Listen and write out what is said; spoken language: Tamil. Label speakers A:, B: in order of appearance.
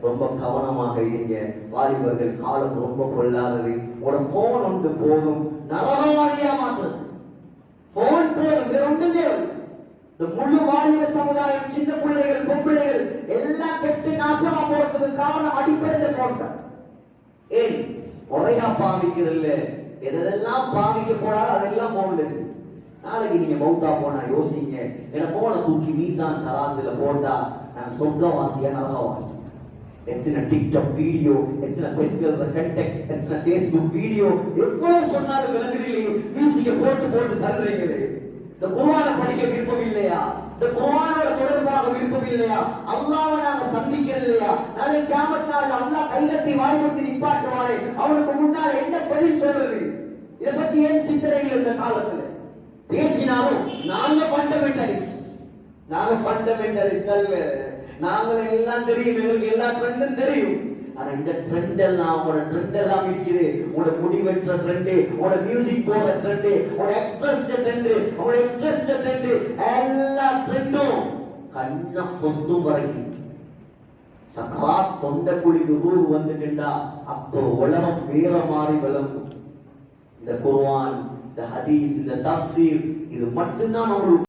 A: ரொம்ப கவனமாக இருங்க. வாலிபர்கள் காலம் ரொம்ப கொள்ளாதது. ஒரு போன் ஒன்று போதும் நரகவாதியா மாற்றுறது. போன் போதும், வேற ஒன்றுமே இந்த முழு வாலிப சமுதாயம், சின்ன பிள்ளைகள், பொம்பிள்ளைகள் எல்லாம் கெட்டு நாசமா போறதுக்கு காரணம் அடிப்படை இந்த போன் தான். ஏன் முறையா பாவிக்கிறதில்ல, எதெல்லாம் பாவிக்க போனாலும் அதெல்லாம் போன்ல இருக்கு. நாளைக்கு நீங்க மௌத்தா போனா யோசிங்க, என்ன போனை தூக்கி மீசான் தராசுல போட்டா நான் சொர்க்கவாசியா நரகவாசி? எத்தனை டிக்டாக் வீடியோ, எத்தனை பெண்கள் கண்டெக்ட், எத்தனை பேஸ்புக் வீடியோ, எவ்வளவு சொன்னாலும் விளங்குறீங்களே, மியூசிக்க போட்டு போட்டு தருறீங்களே. இந்த குர்ஆனை படிக்க விருப்பம் இல்லையா? இந்த குர்ஆனோட தொடர்பாக விருப்பம் இல்லையா? அல்லாஹ்வை நாம சந்திக்கிறது இல்லையா? நாளை கியாமத் நாள் அல்லாஹ் கைகட்டி வாய்ப்பட்டு நிப்பாட்டுவானே, அவனுக்கு முன்னால் என்ன பதில் சொல்றது? இதை பத்தி ஏன் சிந்தனை இல்லை இந்த காலத்துல? பேசினாலும் நாங்க ஃபண்டமெண்டலிஸ்ட் அல்ல. நாங்க எல்லாம் தெரியும், எங்களுக்கு எல்லா ட்ரெண்டும் தெரியும். ஆனா இந்த ட்ரெண்ட் எல்லாம் உங்களோட ட்ரெண்ட் எல்லாம் இருக்குது. உங்களோட முடிவெற்ற ட்ரெண்டு, உங்களோட மியூசிக் போற ட்ரெண்டு, உங்களோட எக்ஸ்பிரஸ் ட்ரெண்டு, உங்களோட இன்ட்ரெஸ்ட் ட்ரெண்டு, எல்லா ட்ரெண்டும் கண்ண பொத்தும் வரைக்கும் சக்கராத் தொண்ட குழிக்கு ரூஹ் வந்துட்டா அப்போ உலகம் வேற மாறி விளங்கும். இந்த குர்ஆன், இந்த ஹதீஸ், இந்த தஃசீர் இது மட்டும்தான் உங்களுக்கு